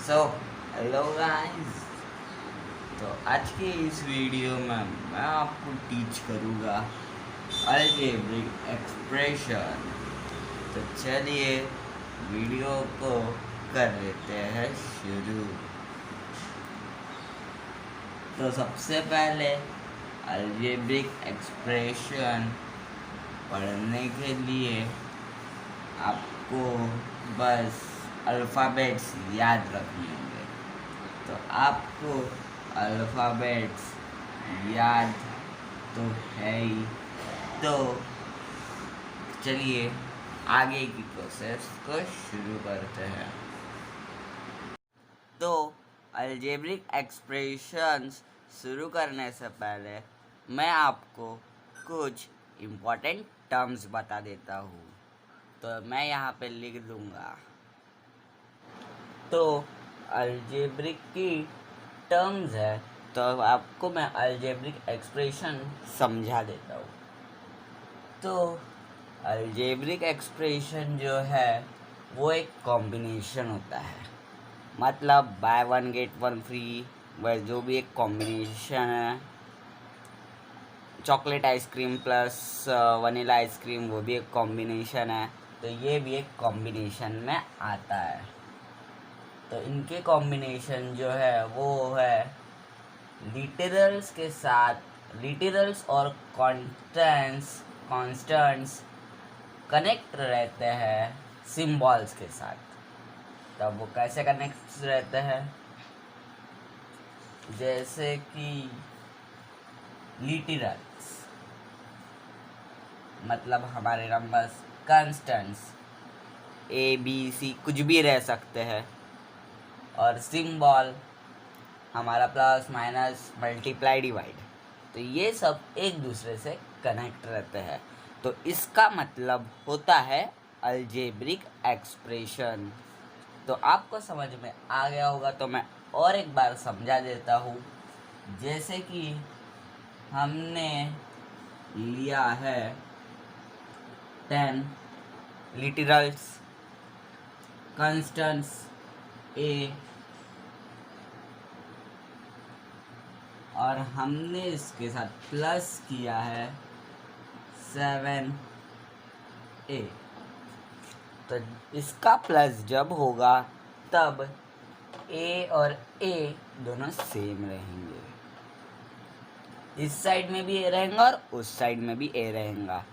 So hello guys. तो आज के इस वीडियो में मैं आपको टीच करूँगा अलजेब्रिक एक्सप्रेशन। तो चलिए वीडियो को कर लेते हैं शुरू। तो सबसे पहले अलजेब्रिक एक्सप्रेशन पढ़ने के लिए आपको बस अल्फ़ाबेट्स याद रखने होंगे। तो आपको अल्फ़ाबेट्स याद तो है ही, तो चलिए आगे की प्रोसेस को शुरू करते हैं। तो अलजेब्रिक एक्सप्रेशंस शुरू करने से पहले मैं आपको कुछ इम्पोर्टेंट टर्म्स बता देता हूँ। तो मैं यहाँ पे लिख दूँगा। तो अलजेब्रिक की टर्म्स है, तो आपको मैं अलजेब्रिक एक्सप्रेशन समझा देता हूँ। तो अलजेब्रिक एक्सप्रेशन जो है वो एक कॉम्बिनेशन होता है, मतलब by one get one free, वह जो भी एक कॉम्बिनेशन है। Chocolate ice cream plus vanilla ice cream वो भी एक कॉम्बिनेशन है, तो ये भी एक कॉम्बिनेशन में आता है। तो इनके कॉम्बिनेशन जो है वो है लिटरल्स के साथ, लिटरल्स और कॉन्स्टेंट्स कनेक्ट रहते हैं सिंबल्स के साथ। तब वो कैसे कनेक्ट रहते हैं, जैसे कि लिटरल्स मतलब हमारे नंबर्स कांस्टेंट्स ABC कुछ भी रह सकते हैं, और सिंबल हमारा प्लस माइनस मल्टीप्लाई डिवाइड, तो ये सब एक दूसरे से कनेक्ट रहते हैं। तो इसका मतलब होता है अलजेब्रिक एक्सप्रेशन। तो आपको समझ में आ गया होगा, तो मैं और एक बार समझा देता हूँ। जैसे कि हमने लिया है 10 लिटरल्स, कांस्टेंट्स A, और हमने इसके साथ प्लस किया है 7A। तो इसका प्लस जब होगा तब A और A दोनों सेम रहेंगे। इस साइड में भी A रहेगा और उस साइड में भी A रहेगा।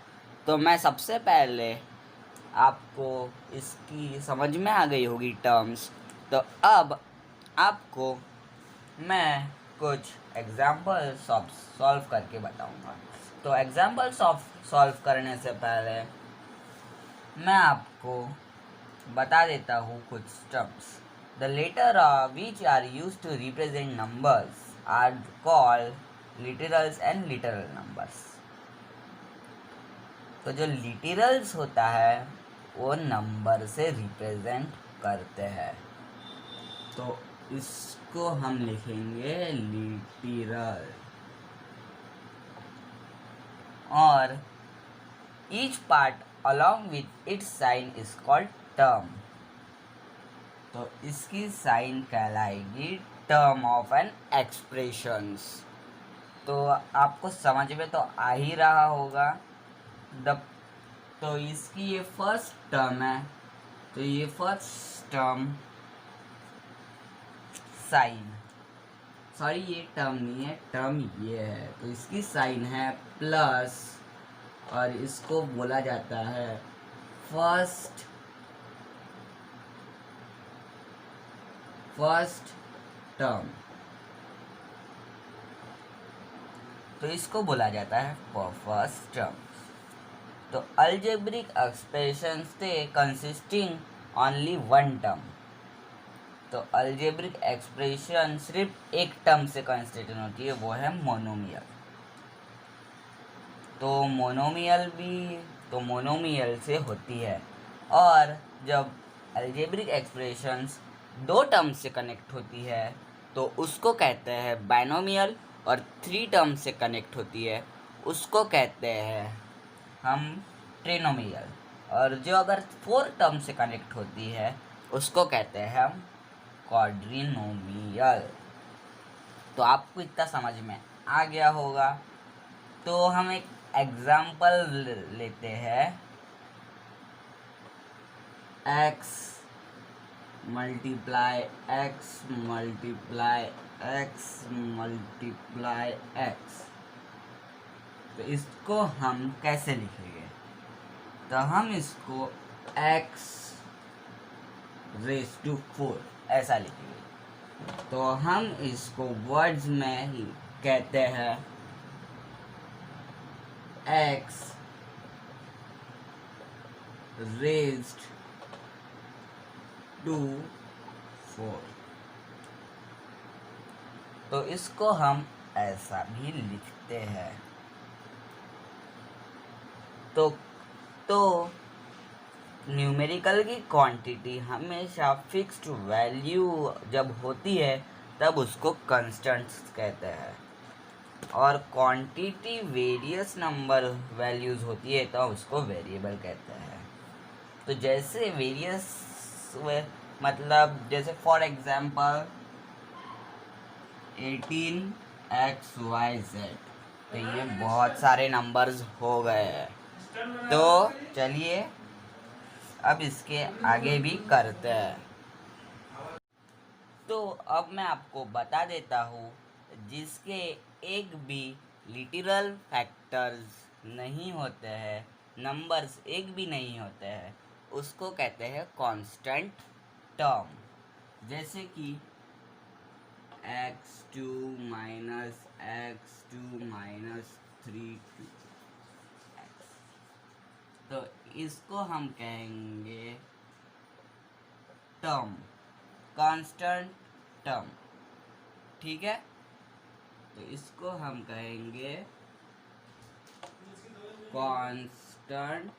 तो मैं सबसे पहले आपको इसकी समझ में आ गई होगी टर्म्स। तो अब आपको मैं कुछ एग्जाम्पल सॉल्व करके बताऊंगा। तो एग्जाम्पल सॉल्व करने से पहले मैं आपको बता देता हूँ कुछ terms. The letter which are used to represent numbers are called literals and literal numbers. तो जो लिटरल्स होता है वो नंबर से रिप्रेजेंट करते हैं, तो इसको हम लिखेंगे लिटरल। और each part along with its sign is called term. तो इसकी साइन कहलाएगी टर्म ऑफ एन एक्सप्रेशंस। तो आपको समझ में तो आ ही रहा होगा। तो इसकी ये फर्स्ट टर्म है, तो ये फर्स्ट टर्म साइन, सॉरी ये टर्म नहीं है, टर्म ये है। तो इसकी साइन है प्लस, और इसको बोला जाता है फर्स्ट टर्म। तो इसको बोला जाता है फर्स्ट टर्म। तो अलजेब्रिक एक्सप्रेशंस थे कंसिस्टिंग ओनली वन टर्म। तो अलजेब्रिक एक्सप्रेशन सिर्फ एक टर्म से कंस्टिट्यूट होती है, वो है मोनोमियल। तो मोनोमियल से होती है। और जब अलजेब्रिक एक्सप्रेशंस दो टर्म से कनेक्ट होती है तो उसको कहते हैं बाइनोमियल, और 3 टर्म से कनेक्ट होती है उसको कहते हैं हम ट्रिनोमियल, और जो अगर 4 टर्म से कनेक्ट होती है उसको कहते हैं हम क्वाड्रिनोमियल। तो आपको इतना समझ में आ गया होगा। तो हम एक एग्जाम्पल लेते हैं। x multiply x multiply x multiply x। तो इसको हम कैसे लिखेंगे? तो हम इसको x रेज़ टू 4 ऐसा लिखेंगे। तो हम इसको वर्ड्स में ही कहते हैं x रेज़्ड टू 4। तो इसको हम ऐसा भी लिखते हैं। तो न्यूमेरिकल की क्वांटिटी हमेशा फिक्स्ड वैल्यू जब होती है तब उसको कंस्टेंट्स कहते हैं, और क्वांटिटी वेरियस नंबर वैल्यूज़ होती है तो उसको वेरिएबल कहते हैं। तो जैसे वेरियस मतलब जैसे फॉर एग्जांपल 18xyz, तो ये बहुत सारे नंबर्स हो गए हैं। तो चलिए अब इसके आगे भी करते हैं। तो अब मैं आपको बता देता हूँ, जिसके एक भी लिटरल फैक्टर्स नहीं होते हैं, नंबर्स एक भी नहीं होते हैं, उसको कहते हैं कांस्टेंट टर्म। जैसे कि x2 minus x2 minus 3x। तो इसको हम कहेंगे टर्म, कांस्टेंट टर्म। ठीक है, तो इसको हम कहेंगे कांस्टेंट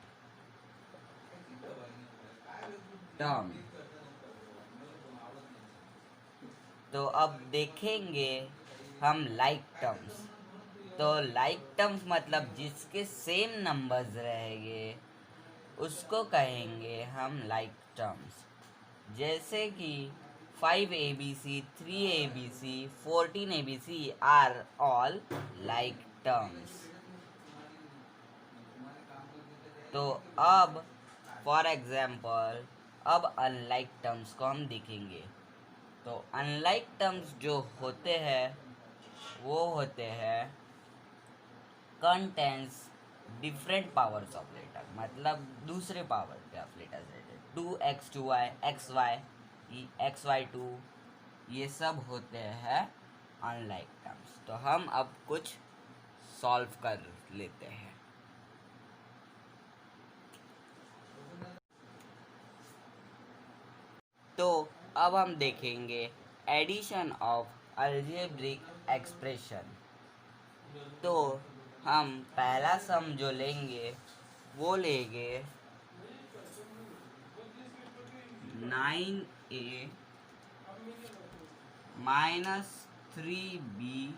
टर्म। तो अब देखेंगे हम लाइक टर्म्स। तो लाइक टर्म्स मतलब जिसके सेम नंबर्स रहेंगे उसको कहेंगे हम लाइक टर्म्स। जैसे कि 5abc, 3abc, 14abc are all like terms. तो अब फॉर एग्जाम्पल अब अनलाइक टर्म्स को हम देखेंगे। तो अनलाइक टर्म्स जो होते हैं वो होते हैं contents different powers of letter, मतलब दूसरे पावर के ऑफ लेटर्स रहते। 2x 2y xy 2 ये सब होते हैं अनलाइक टर्म्स। तो हम अब कुछ सॉल्व कर लेते हैं। तो अब हम देखेंगे एडिशन ऑफ अलजेब्रिक एक्सप्रेशन। तो हम पहला सम जो लेंगे वो लेंगे 9a minus 3b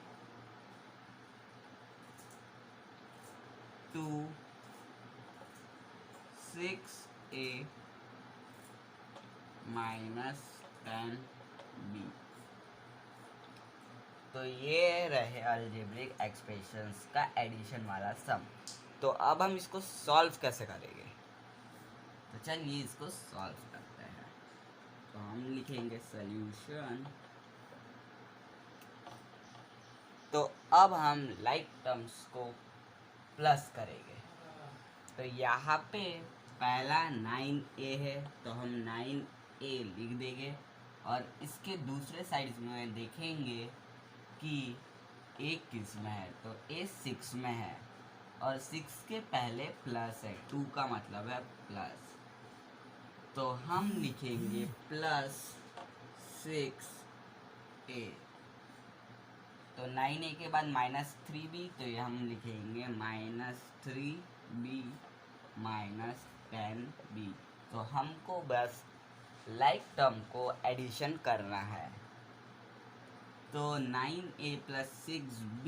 to 6a minus 10b। तो ये रहे अलजेब्रिक एक्सप्रेशंस का एडिशन वाला सम। तो अब हम इसको सॉल्व कैसे करेंगे? तो चलिए इसको सॉल्व करते हैं। तो हम लिखेंगे सॉल्यूशन। तो अब हम लाइक टर्म्स को प्लस करेंगे। तो यहाँ पे पहला 9a है तो हम 9a लिख देंगे, और इसके दूसरे साइड में देखेंगे कि a किस में है, तो a 6 में है, और 6 के पहले प्लस है, 2 का मतलब है प्लस। तो हम लिखेंगे प्लस 6a। तो 9a के बाद माइनस 3b, तो ये हम लिखेंगे माइनस 3b माइनस 10b। तो हमको बस लाइक टर्म को एडिशन करना है। तो 9a प्लस 6b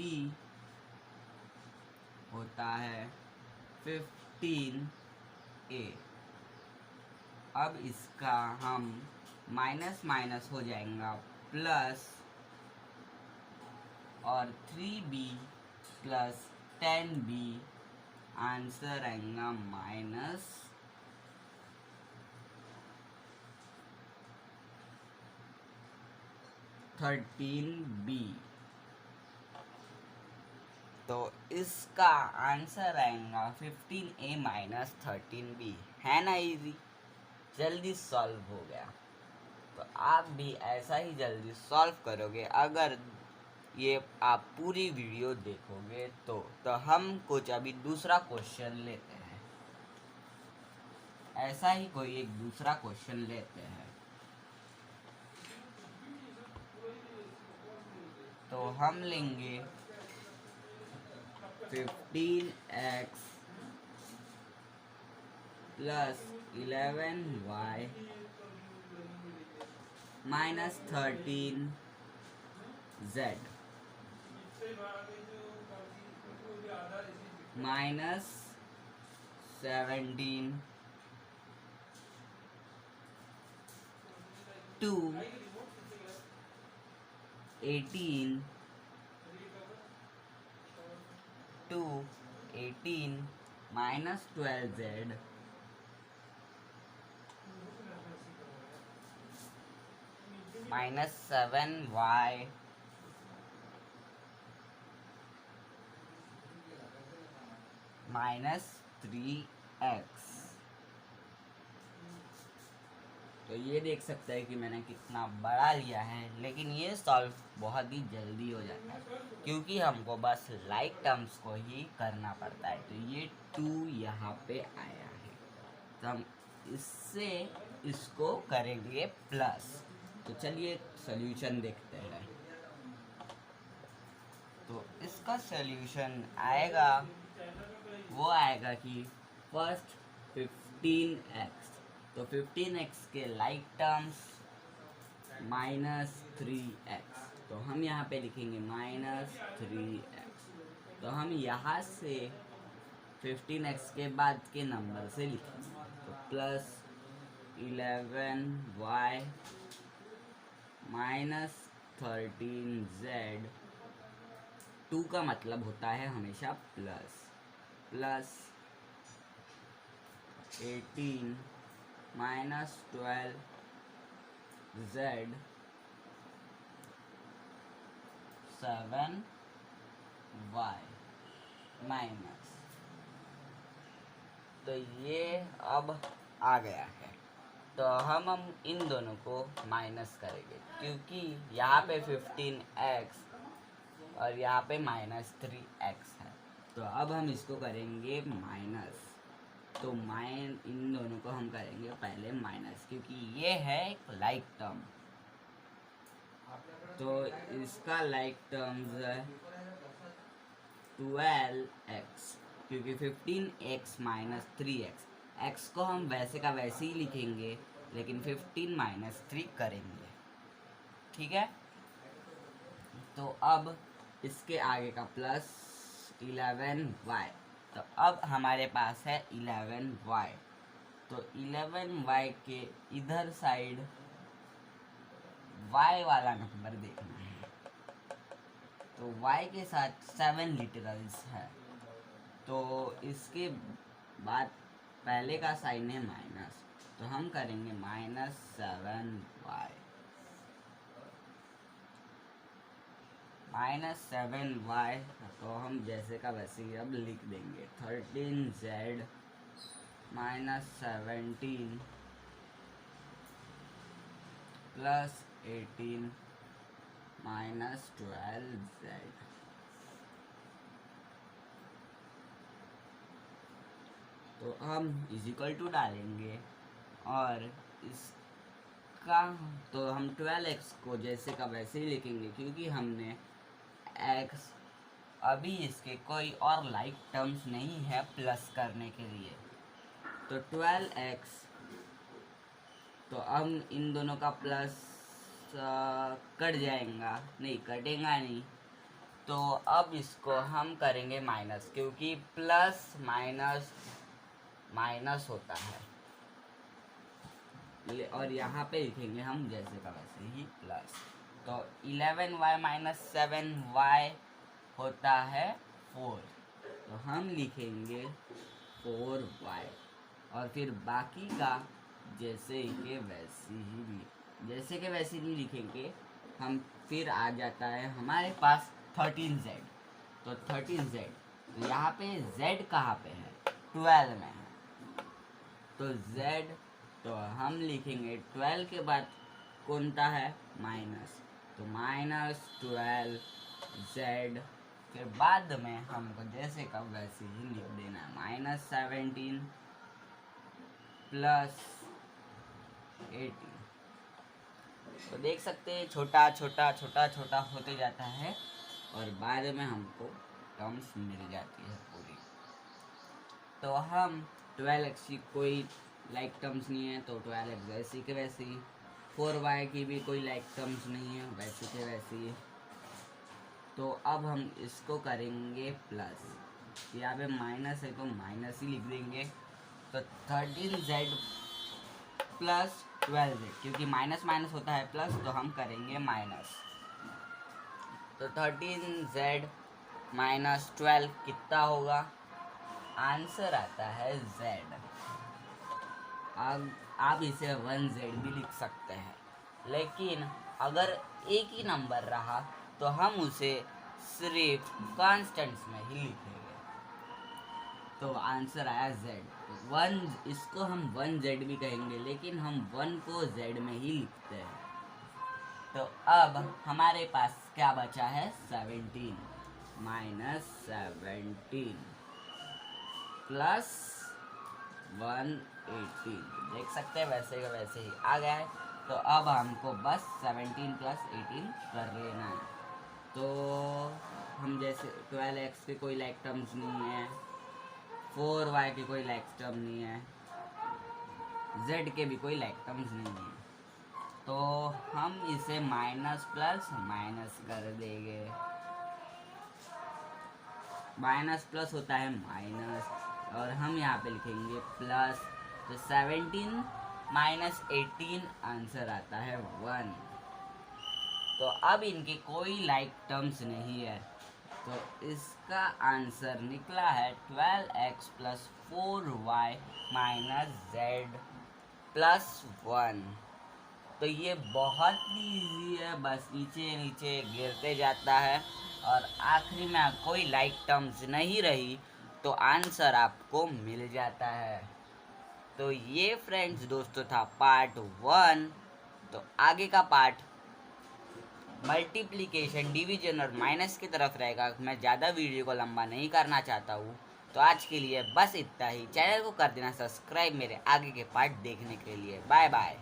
होता है 15a। अब इसका हम माइनस माइनस हो जाएगा प्लस, और 3b प्लस 10b, आंसर आएगा माइनस 13b। तो इसका आंसर आएगा 15a माइनस 13b। है ना इजी, जल्दी सॉल्व हो गया। तो आप भी ऐसा ही जल्दी सॉल्व करोगे अगर ये आप पूरी वीडियो देखोगे तो हम कुछ अभी दूसरा क्वेश्चन लेते हैं। ऐसा ही कोई एक दूसरा क्वेश्चन लेते हैं। तो हम लेंगे 15x plus 11y minus 13z minus 17 to 18 to 18 minus 12z minus 7y minus 3x। तो ये देख सकते हैं कि मैंने कितना बड़ा लिया है, लेकिन ये सॉल्व बहुत ही जल्दी हो जाता है क्योंकि हमको बस लाइक टर्म्स को ही करना पड़ता है। तो ये 2 यहाँ पे आया है, तो हम इससे इसको करेंगे प्लस। तो चलिए सॉल्यूशन देखते हैं। तो इसका सॉल्यूशन आएगा, वो आएगा कि फर्स्ट 15x, तो 15x के लाइक टर्म्स माइनस 3x, तो हम यहाँ पे लिखेंगे माइनस 3x। तो हम यहाँ से 15x के बाद के नंबर से लिखेंगे, तो प्लस 11y माइनस 13z। 2 का मतलब होता है हमेशा plus, plus 18 minus 12z seven y minus. तो ये अब आ गया है, तो हम इन दोनों को माइनस करेंगे क्योंकि यहाँ पे 15x और यहाँ पे माइनस 3x है। तो अब हम इसको करेंगे माइनस, तो इन दोनों को हम करेंगे पहले माइनस क्योंकि ये है एक लाइक टर्म। तो इसका लाइक टर्म्स है 12x, क्योंकि 15x माइनस 3x, x को हम वैसे का वैसे ही लिखेंगे लेकिन 15 माइनस 3 करेंगे, ठीक है। तो अब इसके आगे का प्लस 11y, तो अब हमारे पास है 11y। तो 11y के इधर साइड y वाला नंबर देखना है, तो y के साथ 7 लिटरल्स है, तो इसके बाद पहले का साइन है माइनस, तो हम करेंगे माइनस 7y माइनस 7y। तो हम जैसे का वैसे ही अब लिख देंगे 13z minus 17 plus 18 minus 12z। तो हम इजिकल टू डालेंगे और इसका तो हम 12x को जैसे का वैसे ही लिखेंगे क्योंकि हमने x अभी इसके कोई और लाइक टर्म्स नहीं है प्लस करने के लिए। तो 12x, तो अब इन दोनों का प्लस कट जाएगा, नहीं कटेगा नहीं, तो अब इसको हम करेंगे माइनस क्योंकि प्लस माइनस माइनस होता है। और यहाँ पे लिखेंगे हम जैसे का वैसे ही प्लस। तो 11y माइनस 7y होता है 4, तो हम लिखेंगे 4y और फिर बाकी का जैसे के वैसे नहीं लिखेंगे हम। फिर आ जाता है हमारे पास 13z। तो 13z, तो यहाँ पे z कहाँ पे है, 12 में है। तो z, तो हम लिखेंगे 12 के बाद कौनता है माइनस, तो -12z। फिर बाद में हमको जैसे का वैसे ही लिख देना है -17 प्लस 18। तो देख सकते हैं छोटा छोटा छोटा छोटा होते जाता है और बाद में हमको टर्म्स मिल जाती है पूरी। तो हम 12x की कोई लाइक टर्म्स नहीं है, तो 12x वैसे के वैसे ही। 4y की भी कोई लाइक टर्म्स नहीं है, वैसे के वैसे ही। तो अब हम इसको करेंगे प्लस, यहाँ पे माइनस है तो माइनस ही लिख देंगे। तो 13z प्लस 12z, क्योंकि माइनस माइनस होता है प्लस, तो हम करेंगे माइनस। तो 13z माइनस 12 कितना होगा, आंसर आता है z। अब आप इसे 1z भी लिख सकते हैं, लेकिन अगर एक ही नंबर रहा तो हम उसे सिर्फ कांस्टेंट्स में ही लिखेंगे। तो आंसर आया z। 1, इसको हम 1z भी कहेंगे, लेकिन हम 1 को z में ही लिखते हैं। तो अब हमारे पास क्या बचा है, 17 माइनस 17 प्लस 118। देख सकते हैं वैसे का वैसे ही आ गया है। तो अब हमको बस 17 प्लस 18 कर लेना है। तो हम जैसे 12x के कोई लाइक टर्म्स नहीं है, 4y की कोई लाइक टर्म नहीं है, z के भी कोई लाइक टर्म्स नहीं है, तो हम इसे माइनस प्लस माइनस कर देंगे। माइनस प्लस होता है माइनस, और हम यहाँ पे लिखेंगे प्लस। तो 17 माइनस 18 आंसर आता है 1। तो अब इनके कोई लाइक टर्म्स नहीं है, तो इसका आंसर निकला है 12x plus 4y minus z plus 1। तो ये बहुत ही ईजी है, बस नीचे नीचे गिरते जाता है और आखिरी में कोई लाइक टर्म्स नहीं रही तो आंसर आपको मिल जाता है। तो ये फ्रेंड्स दोस्तों था पार्ट 1। तो आगे का पार्ट मल्टीप्लिकेशन, डिवीजन और माइनस की तरफ रहेगा। मैं ज़्यादा वीडियो को लंबा नहीं करना चाहता हूँ, तो आज के लिए बस इतना ही। चैनल को कर देना सब्सक्राइब मेरे आगे के पार्ट देखने के लिए। Bye bye.